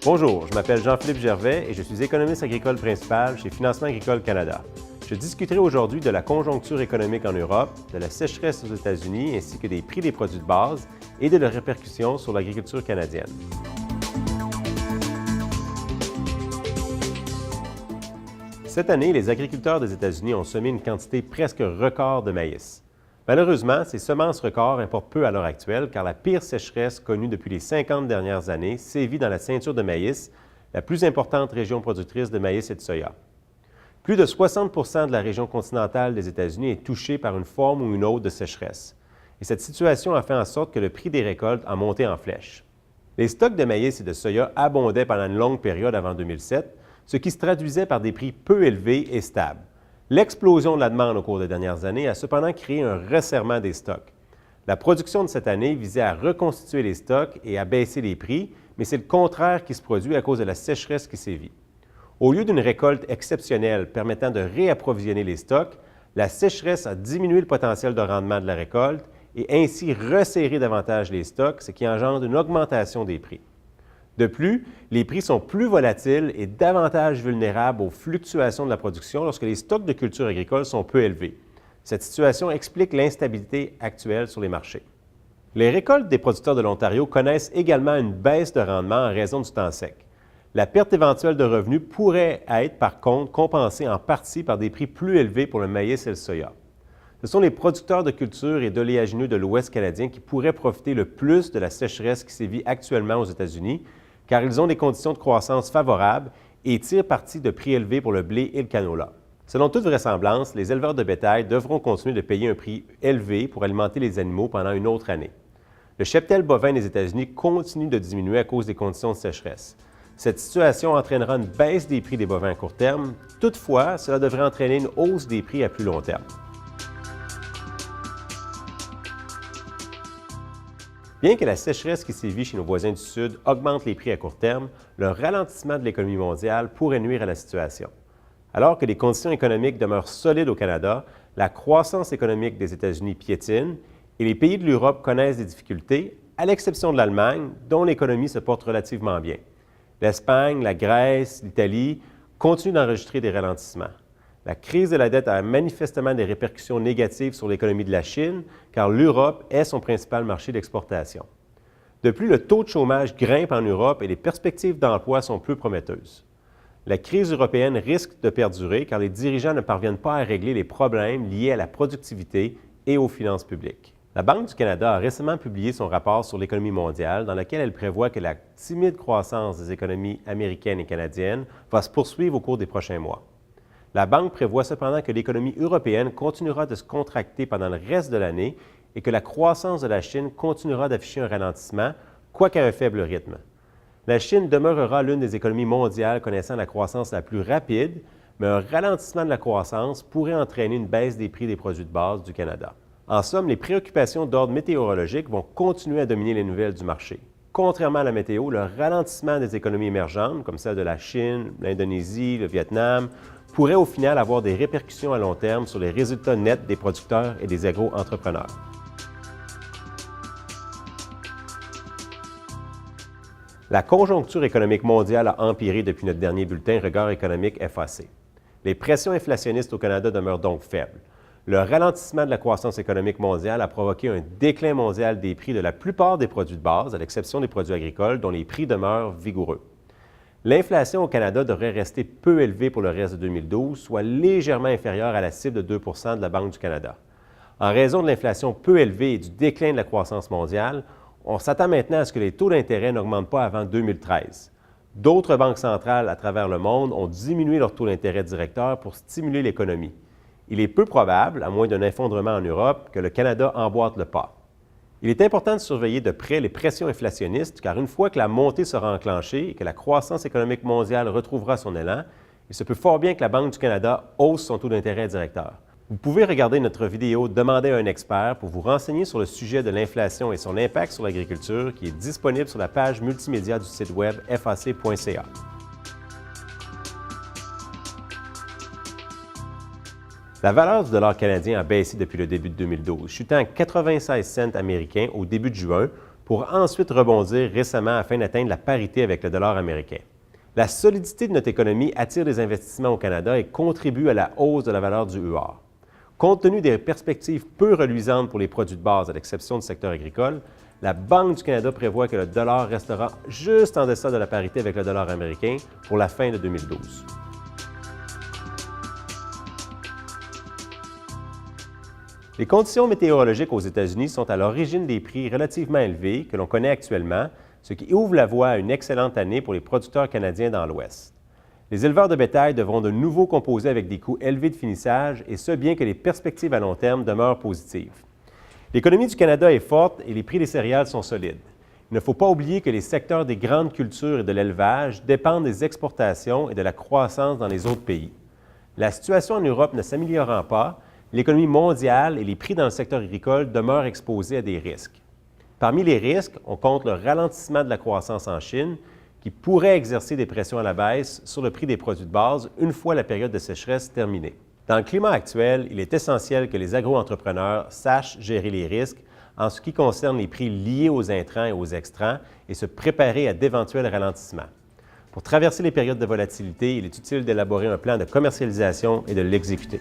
Bonjour, je m'appelle Jean-Philippe Gervais et je suis économiste agricole principal chez Financement agricole Canada. Je discuterai aujourd'hui de la conjoncture économique en Europe, de la sécheresse aux États-Unis ainsi que des prix des produits de base et de leurs répercussions sur l'agriculture canadienne. Cette année, les agriculteurs des États-Unis ont semé une quantité presque record de maïs. Malheureusement, ces semences records importent peu à l'heure actuelle car la pire sécheresse connue depuis les 50 dernières années sévit dans la ceinture de maïs, la plus importante région productrice de maïs et de soya. Plus de 60 de la région continentale des États-Unis est touchée par une forme ou une autre de sécheresse. Et cette situation a fait en sorte que le prix des récoltes a monté en flèche. Les stocks de maïs et de soya abondaient pendant une longue période avant 2007, ce qui se traduisait par des prix peu élevés et stables. L'explosion de la demande au cours des dernières années a cependant créé un resserrement des stocks. La production de cette année visait à reconstituer les stocks et à baisser les prix, mais c'est le contraire qui se produit à cause de la sécheresse qui sévit. Au lieu d'une récolte exceptionnelle permettant de réapprovisionner les stocks, la sécheresse a diminué le potentiel de rendement de la récolte et ainsi resserré davantage les stocks, ce qui engendre une augmentation des prix. De plus, les prix sont plus volatiles et davantage vulnérables aux fluctuations de la production lorsque les stocks de cultures agricoles sont peu élevés. Cette situation explique l'instabilité actuelle sur les marchés. Les récoltes des producteurs de l'Ontario connaissent également une baisse de rendement en raison du temps sec. La perte éventuelle de revenus pourrait être, par contre, compensée en partie par des prix plus élevés pour le maïs et le soya. Ce sont les producteurs de cultures et d'oléagineux de l'Ouest canadien qui pourraient profiter le plus de la sécheresse qui sévit actuellement aux États-Unis, car ils ont des conditions de croissance favorables et tirent parti de prix élevés pour le blé et le canola. Selon toute vraisemblance, les éleveurs de bétail devront continuer de payer un prix élevé pour alimenter les animaux pendant une autre année. Le cheptel bovin des États-Unis continue de diminuer à cause des conditions de sécheresse. Cette situation entraînera une baisse des prix des bovins à court terme. Toutefois, cela devrait entraîner une hausse des prix à plus long terme. Bien que la sécheresse qui sévit chez nos voisins du Sud augmente les prix à court terme, le ralentissement de l'économie mondiale pourrait nuire à la situation. Alors que les conditions économiques demeurent solides au Canada, la croissance économique des États-Unis piétine et les pays de l'Europe connaissent des difficultés, à l'exception de l'Allemagne, dont l'économie se porte relativement bien. L'Espagne, la Grèce, l'Italie continuent d'enregistrer des ralentissements. La crise de la dette a manifestement des répercussions négatives sur l'économie de la Chine, car l'Europe est son principal marché d'exportation. De plus, le taux de chômage grimpe en Europe et les perspectives d'emploi sont peu prometteuses. La crise européenne risque de perdurer car les dirigeants ne parviennent pas à régler les problèmes liés à la productivité et aux finances publiques. La Banque du Canada a récemment publié son rapport sur l'économie mondiale dans lequel elle prévoit que la timide croissance des économies américaines et canadiennes va se poursuivre au cours des prochains mois. La Banque prévoit cependant que l'économie européenne continuera de se contracter pendant le reste de l'année et que la croissance de la Chine continuera d'afficher un ralentissement, quoiqu'à un faible rythme. La Chine demeurera l'une des économies mondiales connaissant la croissance la plus rapide, mais un ralentissement de la croissance pourrait entraîner une baisse des prix des produits de base du Canada. En somme, les préoccupations d'ordre météorologique vont continuer à dominer les nouvelles du marché. Contrairement à la météo, le ralentissement des économies émergentes, comme celle de la Chine, l'Indonésie, le Vietnam, pourrait au final avoir des répercussions à long terme sur les résultats nets des producteurs et des agro-entrepreneurs. La conjoncture économique mondiale a empiré depuis notre dernier bulletin Regard économique FAC. Les pressions inflationnistes au Canada demeurent donc faibles. Le ralentissement de la croissance économique mondiale a provoqué un déclin mondial des prix de la plupart des produits de base, à l'exception des produits agricoles, dont les prix demeurent vigoureux. L'inflation au Canada devrait rester peu élevée pour le reste de 2012, soit légèrement inférieure à la cible de 2 de la Banque du Canada. En raison de l'inflation peu élevée et du déclin de la croissance mondiale, on s'attend maintenant à ce que les taux d'intérêt n'augmentent pas avant 2013. D'autres banques centrales à travers le monde ont diminué leur taux d'intérêt directeur pour stimuler l'économie. Il est peu probable, à moins d'un effondrement en Europe, que le Canada emboîte le pas. Il est important de surveiller de près les pressions inflationnistes, car une fois que la montée sera enclenchée et que la croissance économique mondiale retrouvera son élan, il se peut fort bien que la Banque du Canada hausse son taux d'intérêt directeur. Vous pouvez regarder notre vidéo « Demandez à un expert » pour vous renseigner sur le sujet de l'inflation et son impact sur l'agriculture qui est disponible sur la page multimédia du site web fac.ca. La valeur du dollar canadien a baissé depuis le début de 2012, chutant à 96 cents américains au début de juin pour ensuite rebondir récemment afin d'atteindre la parité avec le dollar américain. La solidité de notre économie attire des investissements au Canada et contribue à la hausse de la valeur du EUR. Compte tenu des perspectives peu reluisantes pour les produits de base, à l'exception du secteur agricole, la Banque du Canada prévoit que le dollar restera juste en deçà de la parité avec le dollar américain pour la fin de 2012. Les conditions météorologiques aux États-Unis sont à l'origine des prix relativement élevés que l'on connaît actuellement, ce qui ouvre la voie à une excellente année pour les producteurs canadiens dans l'Ouest. Les éleveurs de bétail devront de nouveau composer avec des coûts élevés de finissage, et ce bien que les perspectives à long terme demeurent positives. L'économie du Canada est forte et les prix des céréales sont solides. Il ne faut pas oublier que les secteurs des grandes cultures et de l'élevage dépendent des exportations et de la croissance dans les autres pays. La situation en Europe ne s'améliorant pas, l'économie mondiale et les prix dans le secteur agricole demeurent exposés à des risques. Parmi les risques, on compte le ralentissement de la croissance en Chine, qui pourrait exercer des pressions à la baisse sur le prix des produits de base une fois la période de sécheresse terminée. Dans le climat actuel, il est essentiel que les agro-entrepreneurs sachent gérer les risques en ce qui concerne les prix liés aux intrants et aux extrants et se préparer à d'éventuels ralentissements. Pour traverser les périodes de volatilité, il est utile d'élaborer un plan de commercialisation et de l'exécuter.